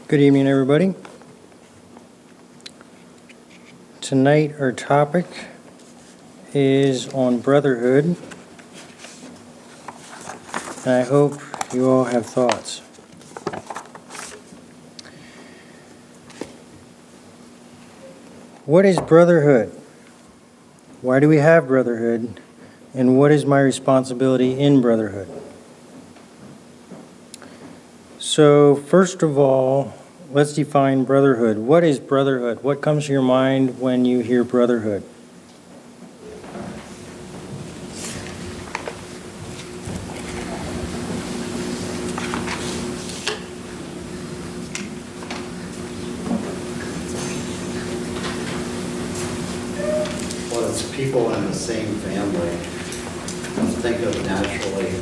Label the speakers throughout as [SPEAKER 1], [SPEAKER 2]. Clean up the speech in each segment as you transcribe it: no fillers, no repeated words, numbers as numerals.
[SPEAKER 1] Good evening, everybody. Tonight, our topic is on brotherhood, and I hope you all have thoughts. What is brotherhood? Why do we have brotherhood? And what is my responsibility in brotherhood? So, first of all, let's define brotherhood. What is brotherhood? What comes to your mind when you hear brotherhood?
[SPEAKER 2] Well, it's people in the same family. Think of naturally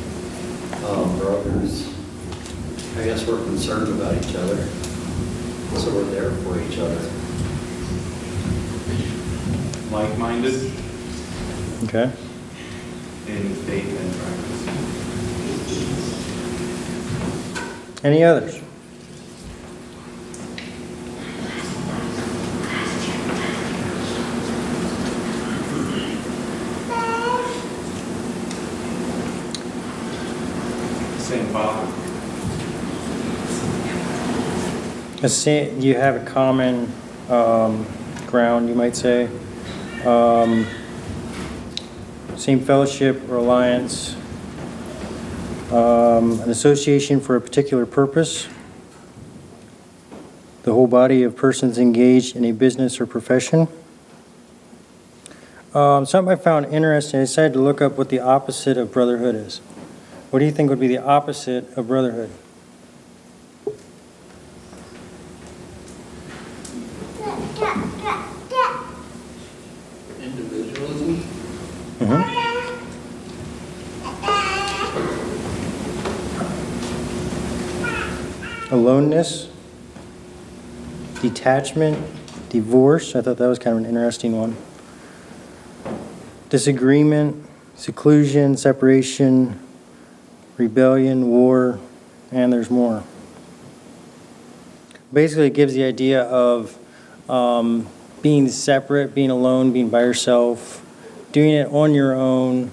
[SPEAKER 2] brothers. I guess we're concerned about each other, so we're there for each other.
[SPEAKER 3] Like-minded
[SPEAKER 1] Okay.
[SPEAKER 3] in faith and practice.
[SPEAKER 1] Any others?
[SPEAKER 3] Same Father.
[SPEAKER 1] You have a common ground, you might say. Same fellowship or alliance. An association for a particular purpose. The whole body of persons engaged in a business or profession. Something I found interesting, I decided to look up what the opposite of brotherhood is. What do you think would be the opposite of brotherhood?
[SPEAKER 2] Individualism?
[SPEAKER 1] Aloneness, detachment, divorce. I thought that was kind of an interesting one. Disagreement, seclusion, separation, rebellion, war, and there's more. Basically, it gives the idea of being separate, being alone, being by yourself, doing it on your own,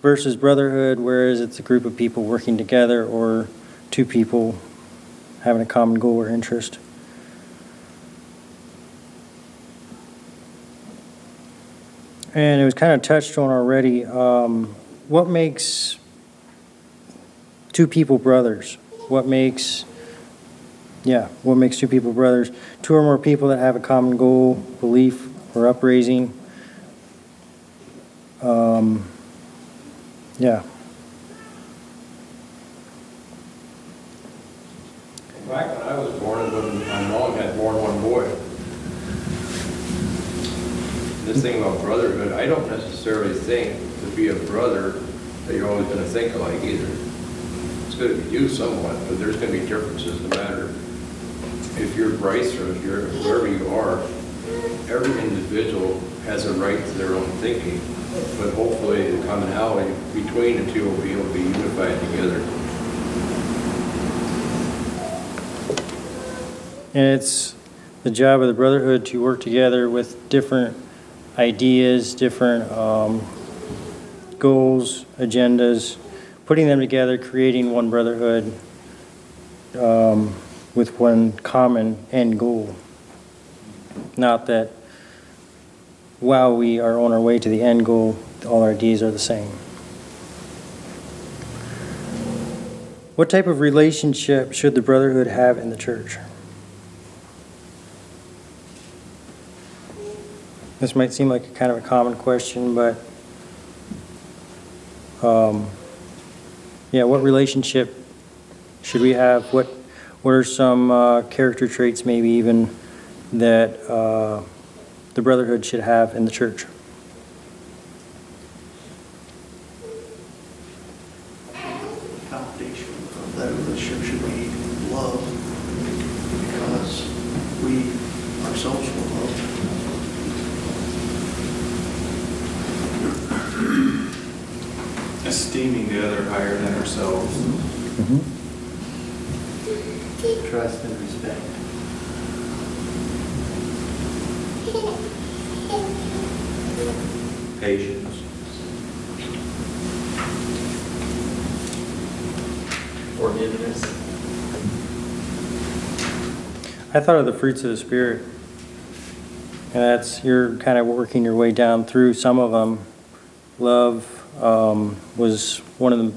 [SPEAKER 1] versus brotherhood, whereas it's a group of people working together or two people having a common goal or interest. And it was kind of touched on already. What makes two people brothers? What makes two people brothers? Two or more people that have a common goal, belief, or upraising.
[SPEAKER 4] Back when I was born, when my mom had born one boy. This thing about brotherhood, I don't necessarily think to be a brother that you're always going to think alike either. It's going to be you somewhat, but there's going to be differences no matter if you're Bryce or if you're wherever you are. Every individual has a right to their own thinking, but hopefully the commonality between the two will be able to be unified together.
[SPEAKER 1] And it's the job of the brotherhood to work together with different ideas, different goals, agendas, putting them together, creating one brotherhood with one common end goal. Not that while we are on our way to the end goal, all our ideas are the same. What type of relationship should the brotherhood have in the church? This might seem like a kind of a common question, but what relationship should we have? What are some character traits, maybe even, that the brotherhood should have in the church?
[SPEAKER 5] Foundation of that relationship should be love, because we ourselves were loved.
[SPEAKER 3] Esteeming the other higher than ourselves.
[SPEAKER 1] Mm-hmm.
[SPEAKER 2] Trust and respect.
[SPEAKER 3] Patience.
[SPEAKER 6] Forgiveness.
[SPEAKER 1] I thought of the fruits of the Spirit. And that's, you're kind of working your way down through some of them. Love was one of the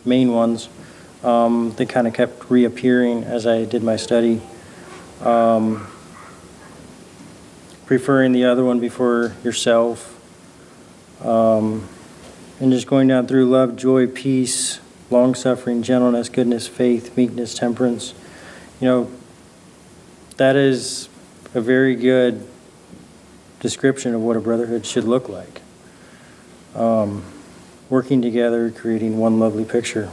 [SPEAKER 1] main ones. They kind of kept reappearing as I did my study. Preferring the other one before yourself. And just going down through love, joy, peace, long-suffering, gentleness, goodness, faith, meekness, temperance. You know, that is a very good description of what a brotherhood should look like. Working together, creating one lovely picture.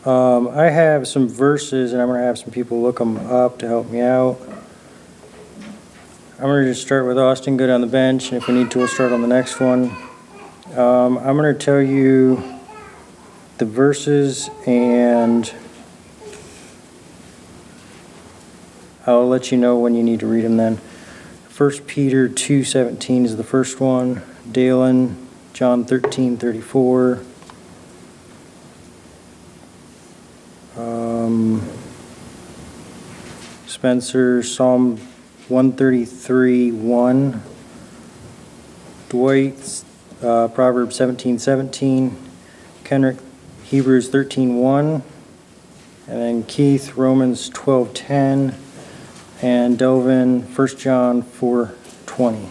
[SPEAKER 1] I have some verses, and I'm going to have some people look them up to help me out. I'm going to just start with Austin, go down the bench, and if we need to, we'll start on the next one. I'm going to tell you the verses, and I'll let you know when you need to read them then. 1 Peter 2:17 is the first one. Dalen, John 13:34. Spencer, Psalm 133:1. Dwight, Proverbs 17:17. Kenrick, Hebrews 13:1. And then Keith, Romans 12:10. And Delvin, 1 John 4:20.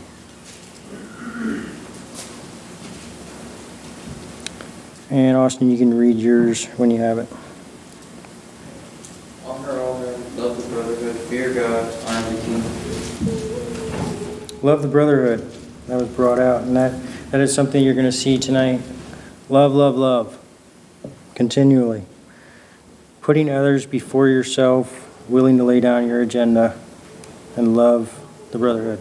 [SPEAKER 1] And Austin, you can read yours when you have it.
[SPEAKER 6] Honor all men, love the brotherhood, fear God, honor the king.
[SPEAKER 1] Love the brotherhood. That was brought out, and that is something you're going to see tonight. Love, love, love. Continually. Putting others before yourself, willing to lay down your agenda, and love the brotherhood.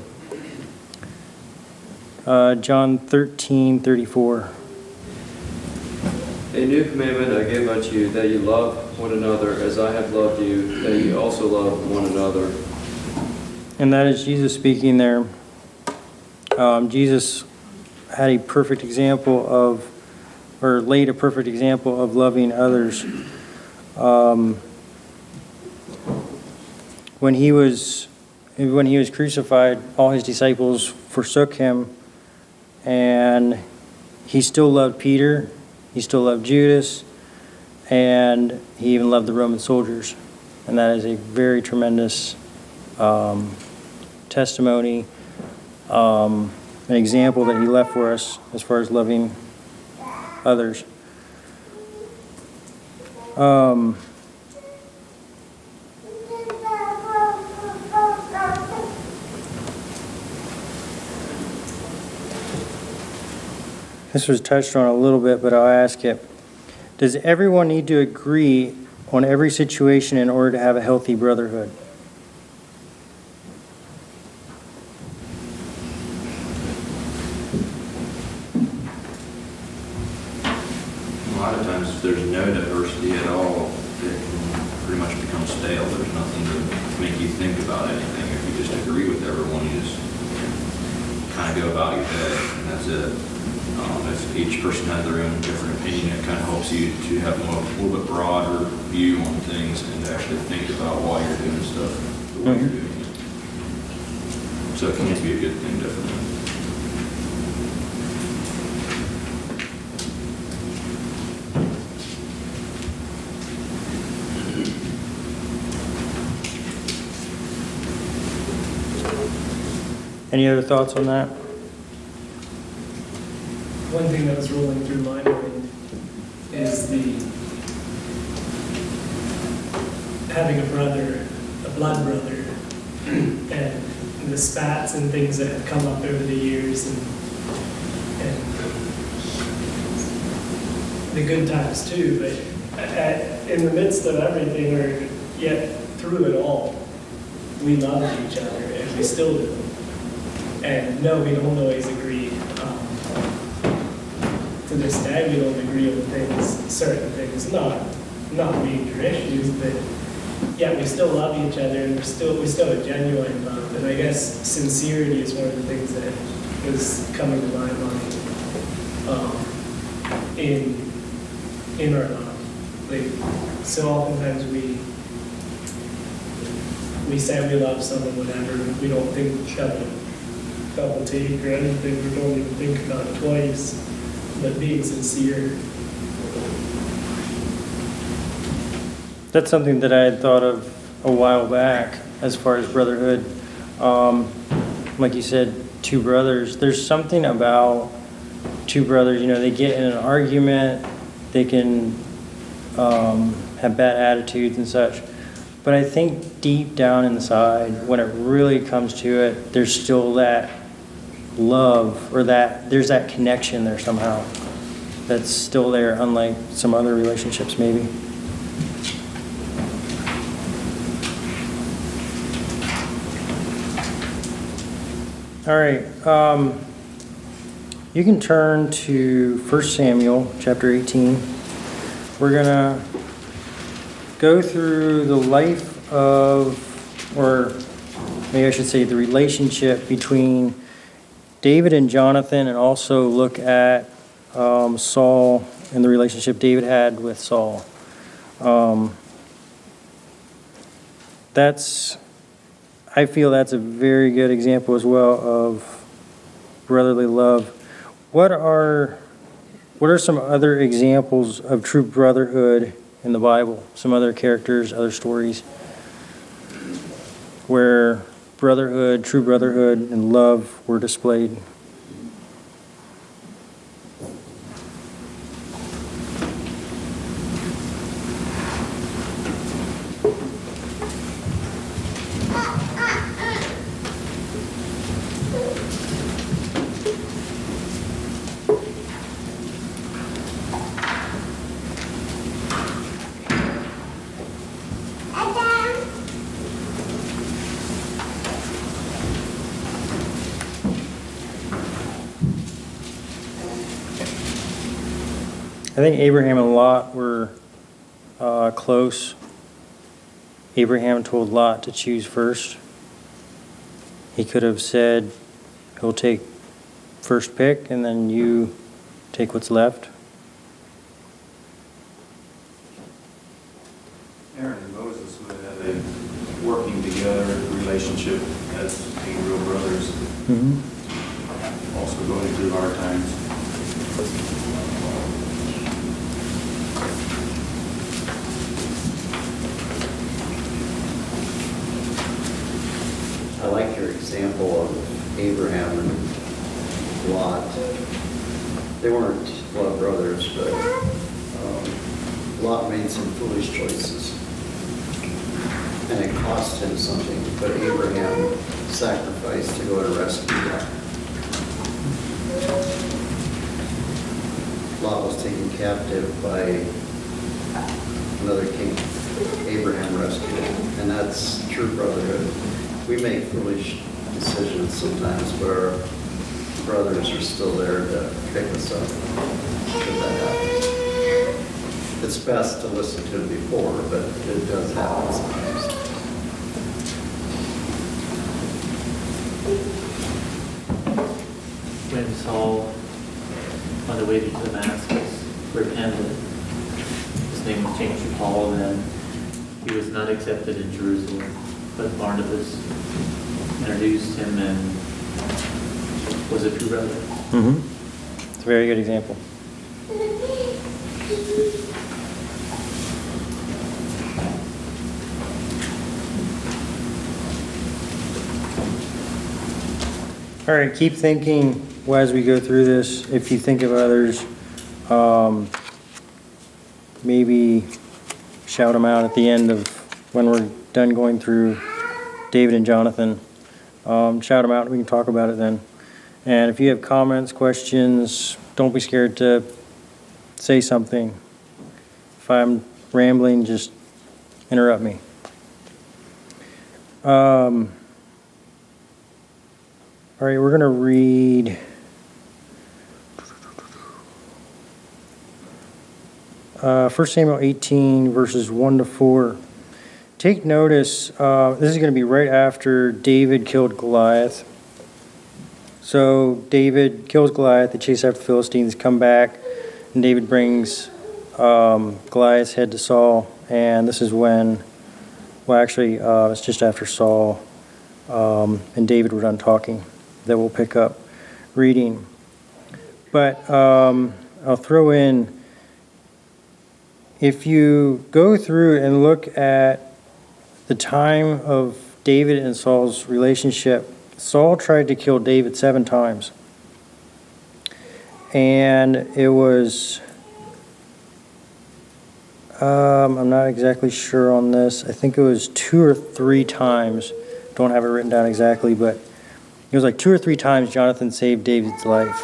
[SPEAKER 1] John 13:34.
[SPEAKER 7] A new commandment I give unto you, that you love one another as I have loved you, that you also love one another.
[SPEAKER 1] And that is Jesus speaking there. Jesus had a perfect example of, or laid a perfect example of loving others. When he was crucified, all his disciples forsook him, and he still loved Peter, he still loved Judas, and he even loved the Roman soldiers. And that is a very tremendous testimony, an example that he left for us as far as loving others. This was touched on a little bit, but I'll ask it. Does everyone need to agree on every situation in order to have a healthy brotherhood?
[SPEAKER 3] A lot of times, if there's no diversity at all, it can pretty much become stale. There's nothing to make you think about anything. If you just agree with everyone, you just kind of go about your day, and that's it. If each person has their own different opinion, it kind of helps you to have a little bit broader view on things and to actually think about why you're doing stuff the way you're doing it. So it can be a good thing, definitely.
[SPEAKER 1] Any other thoughts on that?
[SPEAKER 8] One thing that was rolling through my mind is having a brother, a blood brother, and the spats and things that have come up over the years, and the good times too. But in the midst of everything, or yet through it all, we loved each other, and we still do. And no, we don't always agree. To this day, we don't agree on things, certain things, not not major issues, but yeah, we still love each other and we still have genuine love. And I guess sincerity is one of the things that is coming to my mind in our love. Like, so oftentimes we say we love someone, whatever, we don't think double take or anything, we don't even think about it twice, but being sincere.
[SPEAKER 1] That's something that I had thought of a while back as far as brotherhood. Like you said, two brothers. There's something about two brothers, they get in an argument, they can have bad attitudes and such. But I think deep down inside, when it really comes to it, there's still that love, or there's that connection there somehow that's still there, unlike some other relationships maybe. All right, you can turn to 1 Samuel chapter 18. We're going to go through the life of, or maybe I should say the relationship between David and Jonathan, and also look at Saul and the relationship David had with Saul. I feel that's a very good example as well of brotherly love. What are some other examples of true brotherhood in the Bible? Some other characters, other stories where brotherhood, true brotherhood, and love were displayed. I think Abraham and Lot were close. Abraham told Lot to choose first. He could have said, he'll take first pick and then you take what's left.
[SPEAKER 9] Aaron and Moses would have a working together relationship as being real brothers, also going through hard times.
[SPEAKER 2] I like your example of Abraham and Lot. They weren't blood brothers, but Lot made some foolish choices. And it cost him something, but Abraham sacrificed to go and rescue Lot. Lot was taken captive by another king. Abraham rescued him, and that's true brotherhood. We make foolish decisions sometimes, but our brothers are still there to pick us up if that happens. It's best to listen to it before, but it does happen sometimes.
[SPEAKER 10] When Saul, on the way to Damascus, repented, his name was changed to Paul, and he was not accepted in Jerusalem. But Barnabas introduced him and was a true brother.
[SPEAKER 1] It's a very good example. All right, keep thinking as we go through this. If you think of others, maybe shout them out at the end of when we're done going through David and Jonathan. Shout them out and we can talk about it then. And if you have comments, questions, don't be scared to say something. If I'm rambling, just interrupt me. All right, we're going to read 1 Samuel 18, verses 1 to 4. Take notice, this is going to be right after David killed Goliath. So David kills Goliath, they chase after the Philistines, come back, and David brings Goliath's head to Saul. And this is when, well, actually, it's just after Saul and David were done talking that we'll pick up reading. But I'll throw in, if you go through and look at the time of David and Saul's relationship, Saul tried to kill David 7 times. And it was, I'm not exactly sure on this. I think it was 2 or 3 times. Don't have it written down exactly, but it was like 2 or 3 times Jonathan saved David's life.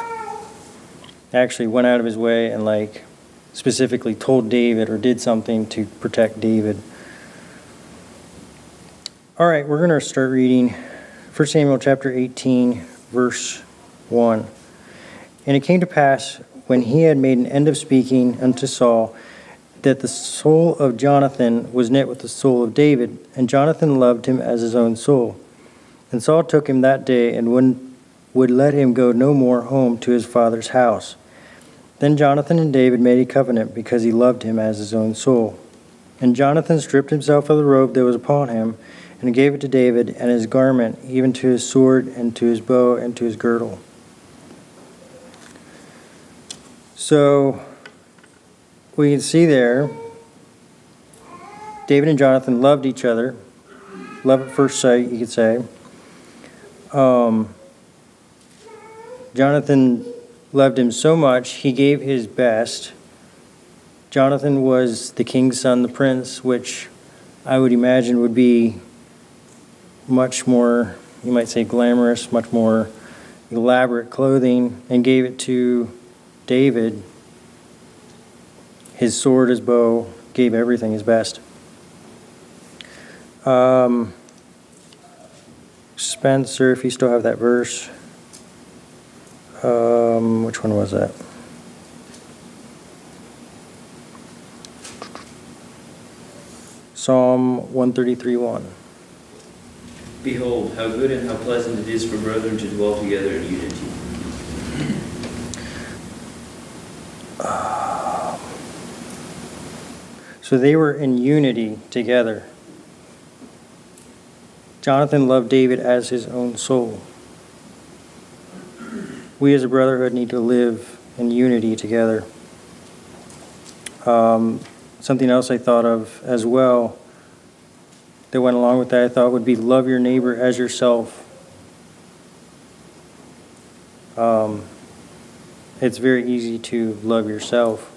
[SPEAKER 1] Actually went out of his way and like specifically told David or did something to protect David. All right, we're going to start reading 1 Samuel chapter 18, verse 1. And it came to pass, when he had made an end of speaking unto Saul, that the soul of Jonathan was knit with the soul of David, and Jonathan loved him as his own soul. And Saul took him that day, and would let him go no more home to his father's house. Then Jonathan and David made a covenant, because he loved him as his own soul. And Jonathan stripped himself of the robe that was upon him, and gave it to David, and his garment, even to his sword, and to his bow, and to his girdle. So, we can see there, David and Jonathan loved each other. Love at first sight, you could say. Jonathan loved him so much, he gave his best. Jonathan was the king's son, the prince, which I would imagine would be much more, you might say, glamorous, much more elaborate clothing, and gave it to David. His sword, his bow, gave everything his best. Spencer, if you still have that verse. Which one was that? Psalm 133:1.
[SPEAKER 7] Behold, how good and how pleasant it is for brethren to dwell together in unity.
[SPEAKER 1] So they were in unity together. Jonathan loved David as his own soul. We as a brotherhood need to live in unity together. Something else I thought of as well that went along with that, I thought would be love your neighbor as yourself. It's very easy to love yourself,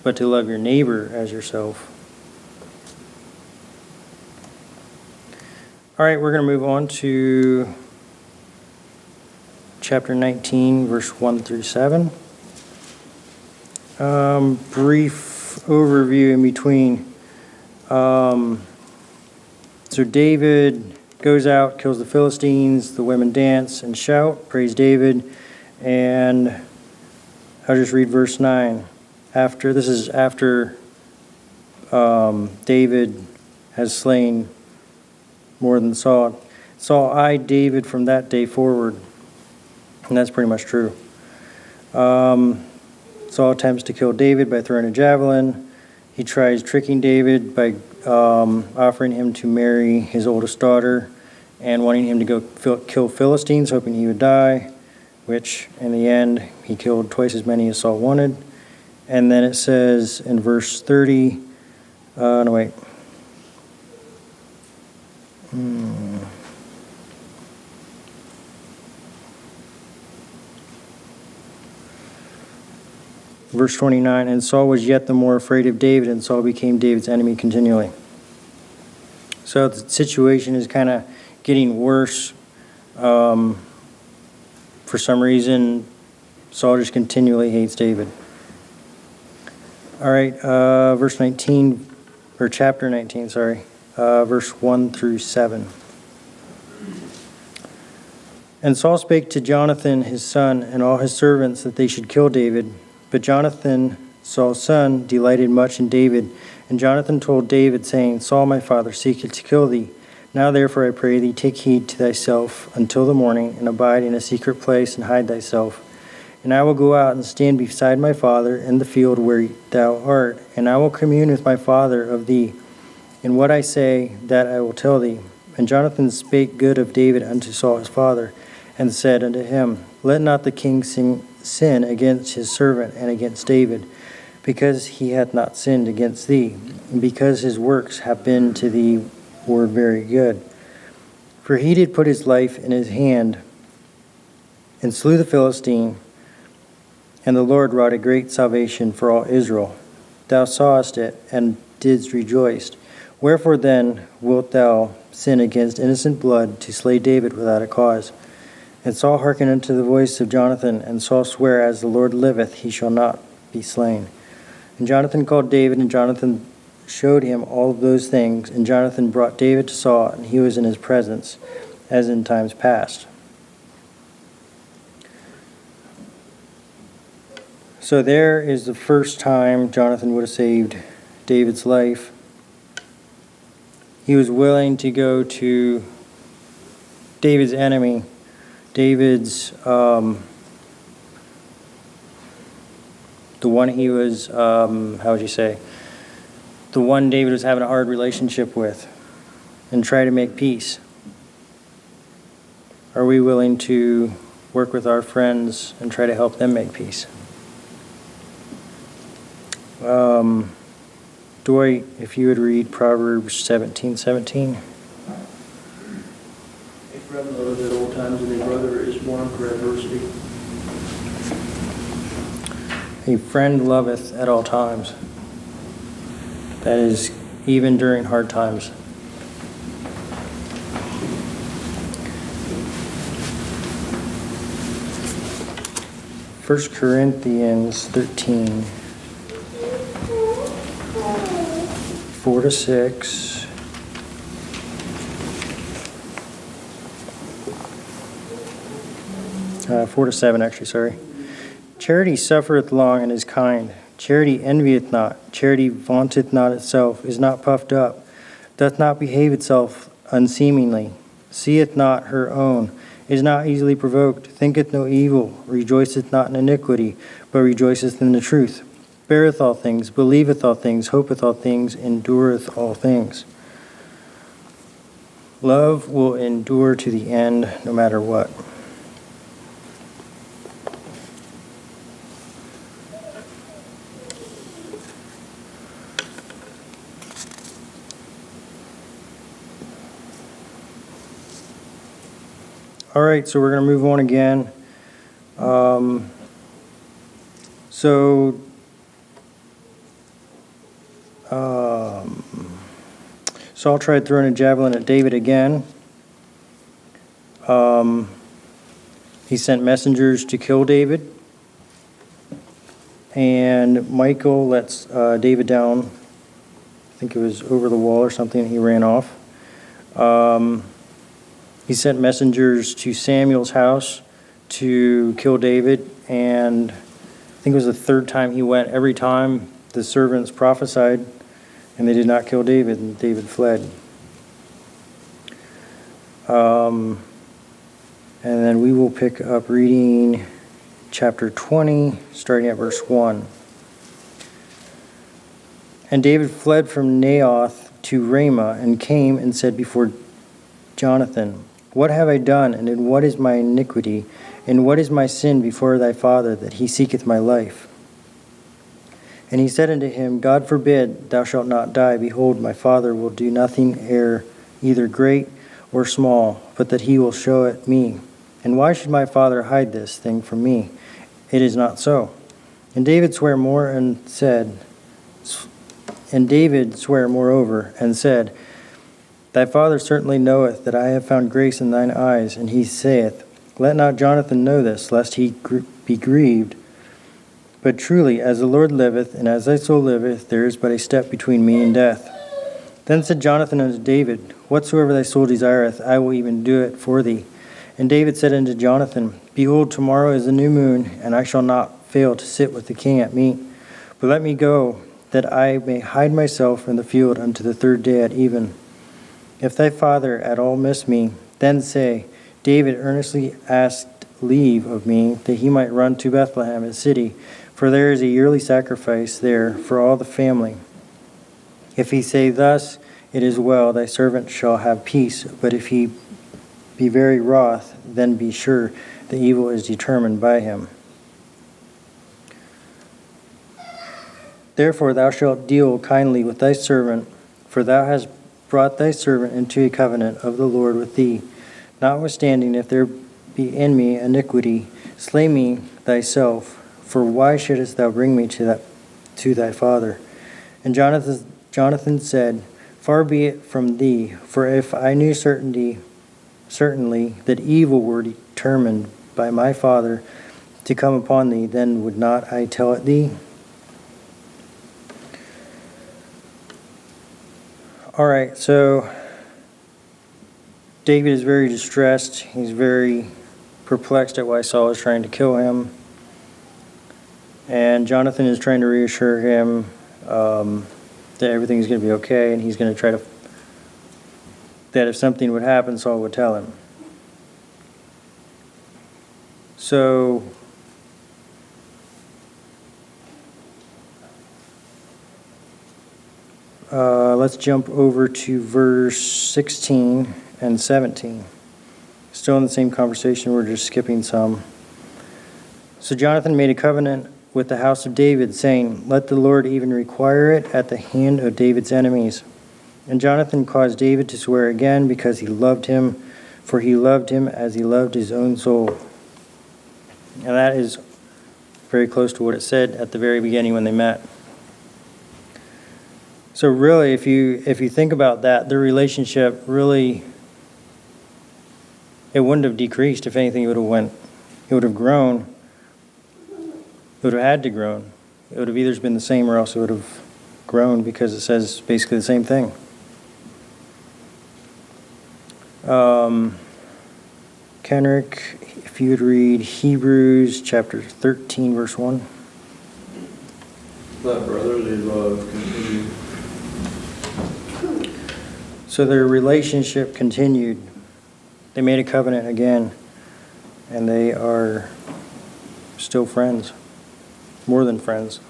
[SPEAKER 1] but to love your neighbor as yourself. All right, we're going to move on to chapter 19, verse 1 through 7. Brief overview in between. So David goes out, kills the Philistines, the women dance and shout, praise David, and I'll just read verse 9. This is after David has slain more than Saul. Saul eyed David from that day forward, and that's pretty much true. Saul attempts to kill David by throwing a javelin. He tries tricking David by offering him to marry his oldest daughter and wanting him to go kill Philistines, hoping he would die, which in the end he killed twice as many as Saul wanted. And then it says in verse 30, Verse 29, and Saul was yet the more afraid of David, and Saul became David's enemy continually. So the situation is kind of getting worse. For some reason, Saul just continually hates David. All right, verse 19, or chapter 19, verse 1 through 7. And Saul spake to Jonathan his son and all his servants that they should kill David. But Jonathan Saul's son, delighted much in David. And Jonathan told David, saying, Saul my father seeketh to kill thee. Now therefore I pray thee, take heed to thyself until the morning, and abide in a secret place, and hide thyself. And I will go out and stand beside my father in the field where thou art, and I will commune with my father of thee. And what I say, that I will tell thee. And Jonathan spake good of David unto Saul his father, and said unto him, Let not the king sin against his servant and against David, because he hath not sinned against thee, and because his works have been to thee were very good. For he did put his life in his hand, and slew the Philistine, and the Lord wrought a great salvation for all Israel. Thou sawest it, and didst rejoice. Wherefore then wilt thou sin against innocent blood to slay David without a cause? And Saul hearkened unto the voice of Jonathan, and Saul sware, As the Lord liveth, he shall not be slain. And Jonathan called David, and Jonathan showed him all of those things. And Jonathan brought David to Saul, and he was in his presence, as in times past. So there is the first time Jonathan would have saved David's life. He was willing to go to David's enemy, David's, the one he was, how would you say, the one David was having a hard relationship with, and try to make peace. Are we willing to work with our friends and try to help them make peace? Dwight, if you would read Proverbs 17:17.
[SPEAKER 5] A friend loveth at all times, and a brother is born for adversity.
[SPEAKER 1] A friend loveth at all times. That is, even during hard times. First Corinthians 13, 4-6. Uh, 4-7, actually, sorry. Charity suffereth long and is kind. Charity envieth not. Charity vaunteth not itself, is not puffed up, doth not behave itself unseemingly, seeth not her own, is not easily provoked, thinketh no evil, rejoiceth not in iniquity, but rejoiceth in the truth, beareth all things, believeth all things, hopeth all things, endureth all things. Love will endure to the end, no matter what. All right, so we're going to move on again. Saul tried throwing a javelin at David again. He sent messengers to kill David. And Michael lets David down. I think it was over the wall or something, and he ran off. He sent messengers to Samuel's house to kill David, and I think it was the third time he went. Every time the servants prophesied, and they did not kill David, and David fled. And then we will pick up reading chapter 20, starting at verse 1. And David fled from Naioth to Ramah, and came and said before Jonathan, What have I done, and in what is my iniquity, and what is my sin before thy father, that he seeketh my life? And he said unto him, God forbid, thou shalt not die. Behold, my father will do nothing either great or small, but that he will show it me. And why should my father hide this thing from me? It is not so. And David sware moreover, and said, Thy father certainly knoweth that I have found grace in thine eyes. And he saith, Let not Jonathan know this, lest he be grieved. But truly, as the Lord liveth, and as thy soul liveth, there is but a step between me and death. Then said Jonathan unto David, Whatsoever thy soul desireth, I will even do it for thee. And David said unto Jonathan, Behold, tomorrow is the new moon, and I shall not fail to sit with the king at meat. But let me go, that I may hide myself in the field unto the third day at even. If thy father at all miss me, then say, David earnestly asked leave of me, that he might run to Bethlehem, his city, for there is a yearly sacrifice there for all the family. If he say thus, it is well, thy servant shall have peace. But if he be very wroth, then be sure the evil is determined by him. Therefore thou shalt deal kindly with thy servant, for thou hast brought thy servant into a covenant of the Lord with thee. Notwithstanding, if there be in me iniquity, slay me thyself, for why shouldest thou bring me to thy father? And Jonathan said, Far be it from thee, for if I knew certainly that evil were determined by my father to come upon thee, then would not I tell it thee? All right, so David is very distressed. He's very perplexed at why Saul is trying to kill him. And Jonathan is trying to reassure him that everything's going to be okay, and he's going to try to, that if something would happen, Saul would tell him. So, let's jump over to verse 16 and 17. Still in the same conversation, we're just skipping some. So Jonathan made a covenant with the house of David, saying, Let the Lord even require it at the hand of David's enemies. And Jonathan caused David to swear again, because he loved him, for he loved him as he loved his own soul. And that is very close to what it said at the very beginning when they met. So really, if you think about that, their relationship really, it wouldn't have decreased. If anything, it would have grown. It would have had to grow. It would have either been the same or else it would have grown, because it says basically the same thing. Kenrick, if you would read Hebrews chapter 13, verse 1.
[SPEAKER 7] Let brotherly love continue.
[SPEAKER 1] So their relationship continued. They made a covenant again, and they are still friends. More than friends.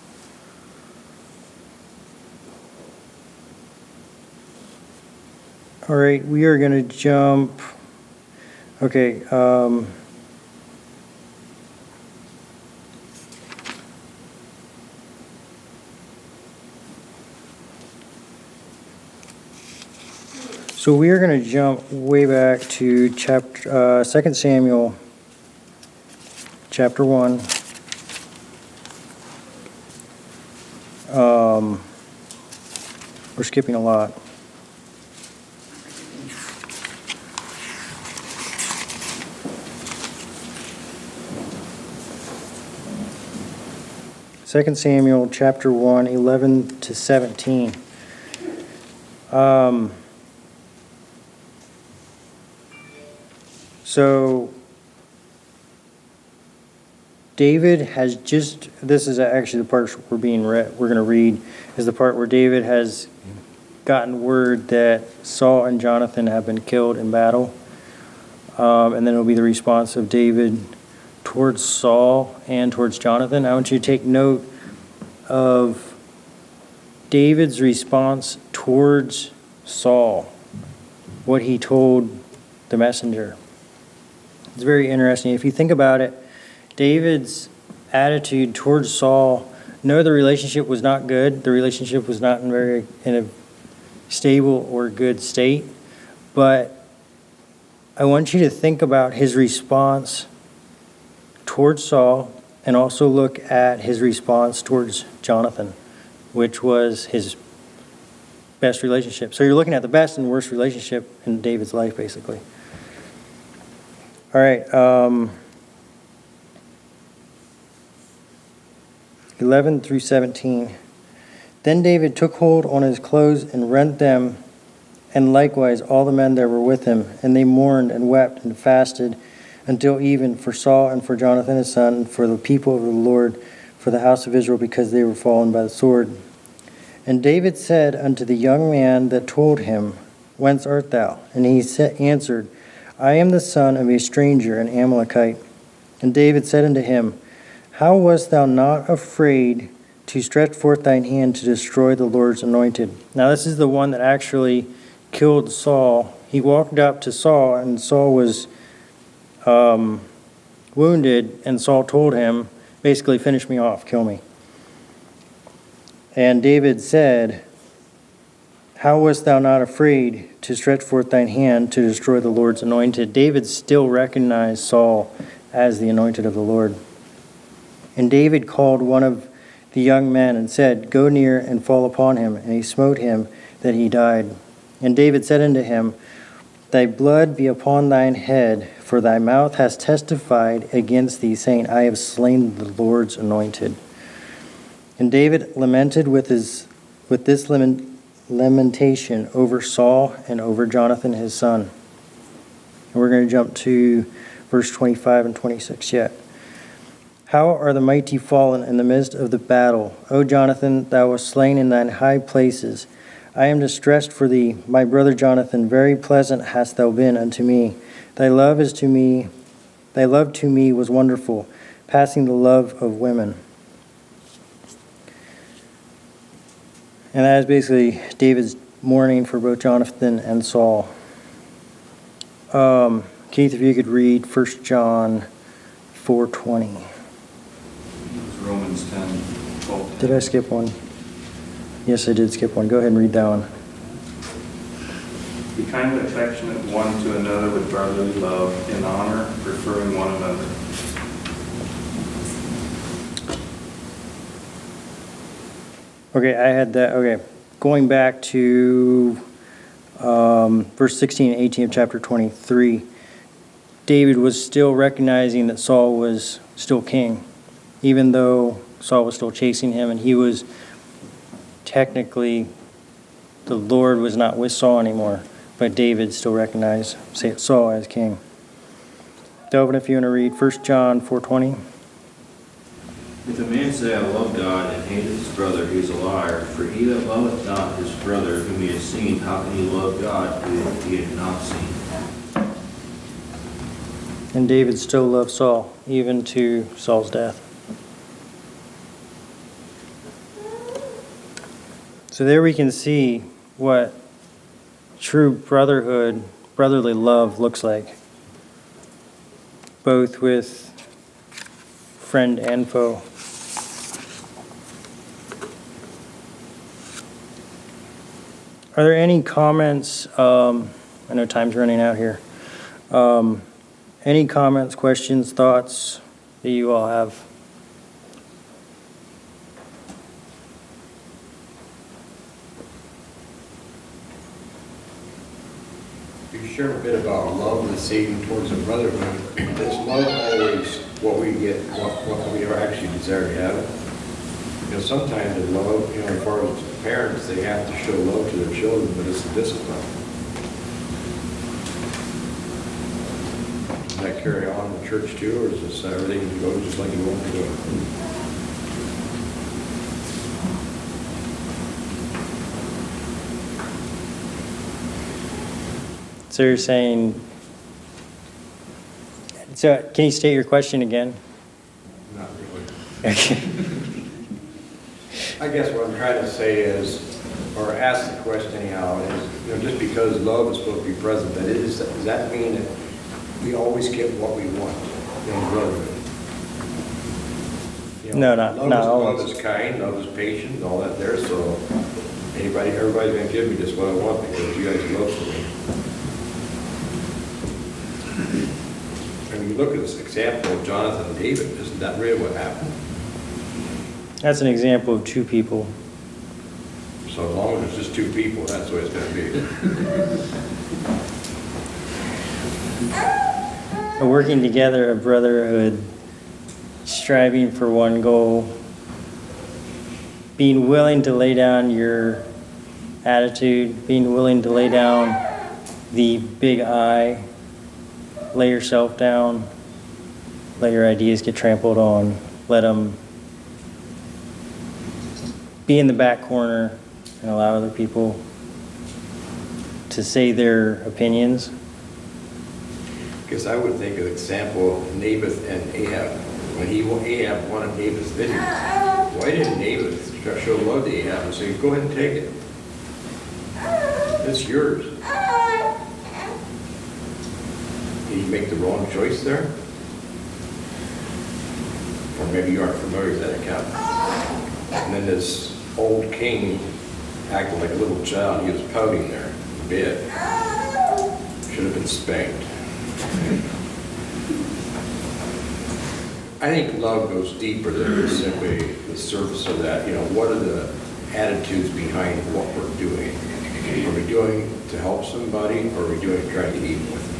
[SPEAKER 1] All right, we are going to jump. Okay. So we are going to jump way back to 2 Samuel, chapter 1. We're skipping a lot. Second Samuel chapter 1, 11 to 17. So David has just, this is actually the part we're going to read, is the part where David has gotten word that Saul and Jonathan have been killed in battle. And then it'll be the response of David towards Saul and towards Jonathan. I want you to take note of David's response towards Saul, what he told the messenger. It's very interesting. If you think about it, David's attitude towards Saul, no, the relationship was not good. The relationship was not in a stable or good state. But I want you to think about his response towards Saul, and also look at his response towards Jonathan, which was his best relationship. So you're looking at the best and worst relationship in David's life, basically. All right. 11 through 17. Then David took hold on his clothes and rent them, and likewise all the men that were with him. And they mourned and wept and fasted until even for Saul and for Jonathan his son, and for the people of the Lord, for for the house of Israel, because they were fallen by the sword. And David said unto the young man that told him, Whence art thou? And he answered, I am the son of a stranger, an Amalekite. And David said unto him, How wast thou not afraid to stretch forth thine hand to destroy the Lord's anointed? Now this is the one that actually killed Saul. He walked up to Saul, and Saul was wounded, and Saul told him, basically, finish me off, kill me. And David said, How wast thou not afraid to stretch forth thine hand to destroy the Lord's anointed? David still recognized Saul as the anointed of the Lord. And David called one of the young men and said, Go near and fall upon him. And he smote him that he died. And David said unto him, Thy blood be upon thine head, for thy mouth has testified against thee, saying, I have slain the Lord's anointed. And David lamented with this lamentation over Saul and over Jonathan his son. And we're going to jump to verse 25 and 26 yet. How are the mighty fallen in the midst of the battle? O Jonathan, thou wast slain in thine high places. I am distressed for thee, my brother Jonathan. Very pleasant hast thou been unto me. Thy love to me was wonderful, passing the love of women. And that is basically David's mourning for both Jonathan and Saul. Keith, if you could read 1 John 4:20.
[SPEAKER 3] Romans 10, 12.
[SPEAKER 1] Did I skip one? Yes, I did skip one. Go ahead and read that one.
[SPEAKER 9] Be kind and affectionate one to another with brotherly love, in honor, preferring one another.
[SPEAKER 1] Okay, I had that. Okay, going back to verse 16 and 18 of chapter 23, David was still recognizing that Saul was still king, even though Saul was still chasing him, and he was technically, the Lord was not with Saul anymore, but David still recognized Saul as king. Delvin, if you want to read 1 John 4:20.
[SPEAKER 3] If a man say, I love God, and hateth his brother, he is a liar. For he that loveth not his brother whom he has seen, how can he love God whom he had not seen?
[SPEAKER 1] And David still loved Saul, even to Saul's death. So there we can see what true brotherhood, brotherly love looks like, both with friend and foe. Are there any comments? I know time's running out here. Any comments, questions, thoughts that you all have?
[SPEAKER 4] You shared a bit about love and saving towards a brotherhood. Is love always what we get, what we actually desire to have? You know, sometimes in love, you know, as far as parents, they have to show love to their children, but it's a discipline. Does that carry on in the church too, or is this everything goes just like you want to go?
[SPEAKER 1] So you're saying, so can you state your question again?
[SPEAKER 4] Not really.
[SPEAKER 1] Okay.
[SPEAKER 4] I guess what I'm trying to say is, or ask the question anyhow, is, you know, just because love is supposed to be present, does that mean that we always get what we want in brotherhood? You know,
[SPEAKER 1] No, not always.
[SPEAKER 4] Love is kind, love is patient, and all that there, so everybody's gonna give me just what I want because you guys love for me. And you look at this example of Jonathan and David, isn't that really what happened?
[SPEAKER 1] That's an example of two people.
[SPEAKER 4] So as long as it's just two people, that's the way it's gonna be.
[SPEAKER 1] Working together, a brotherhood, striving for one goal, being willing to lay down your attitude, being willing to lay down the big I, lay yourself down, let your ideas get trampled on, let them be in the back corner and allow other people to say their opinions.
[SPEAKER 4] Because I would think of an example of Naboth and Ahab. When Ahab wanted Naboth's vineyard, why didn't Naboth show love to Ahab and say, go ahead and take it? It's yours. Did he make the wrong choice there? Or maybe you aren't familiar with that account. And then this old king acted like a little child. He was pouting there in bed. Should have been spanked. I think love goes deeper than simply the surface of that. You know, what are the attitudes behind what we're doing? Are we doing to help somebody, or are we doing to try to get even with them?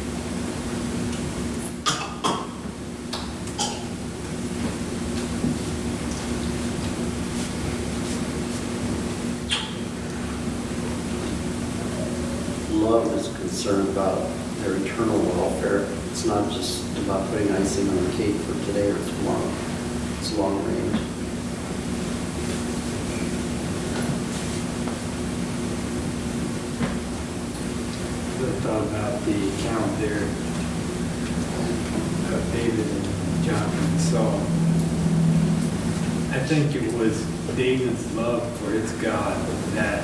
[SPEAKER 2] Love is concerned about their eternal welfare. It's not just about putting icing on the cake for today or tomorrow. It's long range.
[SPEAKER 11] I thought about the account there of David and Jonathan and Saul. I think it was David's love for his God that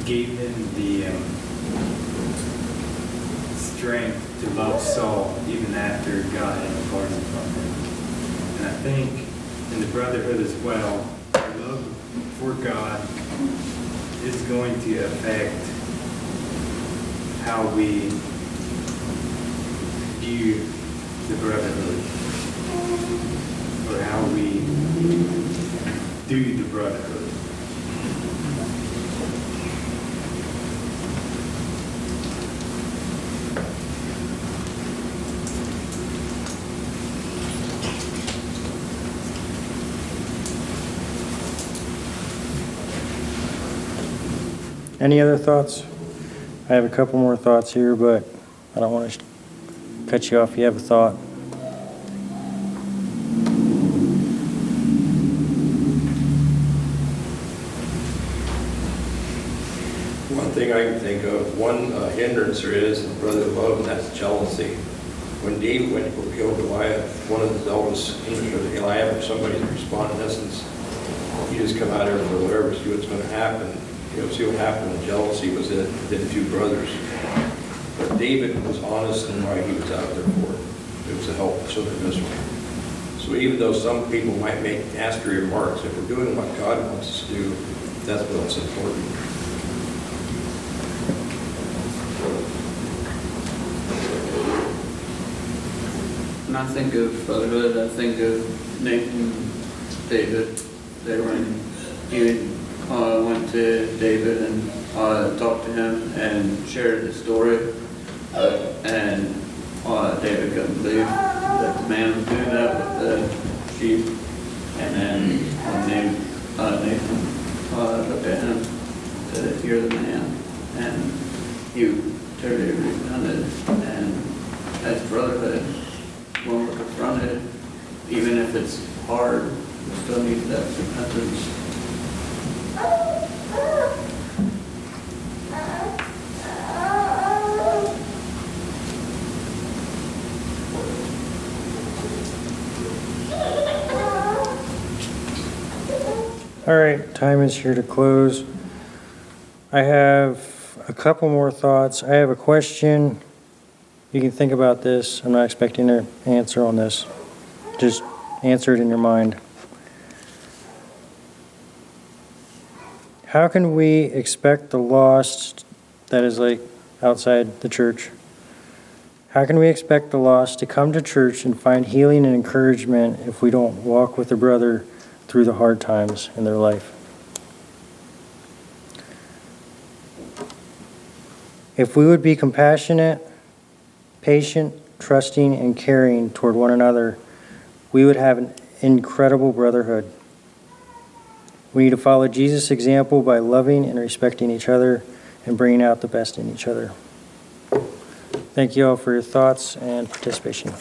[SPEAKER 11] gave him the strength to love Saul even after God had departed from him. And I think in the Brotherhood as well, our love for God is going to affect how we view the Brotherhood, or how we do the Brotherhood.
[SPEAKER 1] Any other thoughts? I have a couple more thoughts here, but I don't want to cut you off if you have a thought.
[SPEAKER 4] One thing I can think of, one hindrance there is in brotherly love, and that's jealousy. When David went to kill Goliath, one of his eldest, Eliab or somebody that responded, in essence, you just come out there for whatever, see what's going to happen. You know, see what happened when jealousy was in the two brothers. But David was honest in why he was out there for it. It was to help the children of Israel. So even though some people might make nasty remarks, if we're doing what God wants us to do, that's what's important.
[SPEAKER 6] When I think of brotherhood, I think of Nathan, David. They were in, he went to David and talked to him and shared his story. And David couldn't believe that the man was doing that with the sheep. And then Nathan looked at him and said, if you're the man, and you totally repented. And that's brotherhood. When we're confronted, even if it's hard, we still need that repentance.
[SPEAKER 1] All right, time is here to close. I have a couple more thoughts. I have a question. You can think about this. I'm not expecting an answer on this. Just answer it in your mind. How can we expect the lost, that is like outside the church, how can we expect the lost to come to church and find healing and encouragement if we don't walk with a brother through the hard times in their life? If we would be compassionate, patient, trusting, and caring toward one another, we would have an incredible brotherhood. We need to follow Jesus' example by loving and respecting each other and bringing out the best in each other. Thank you all for your thoughts and participation.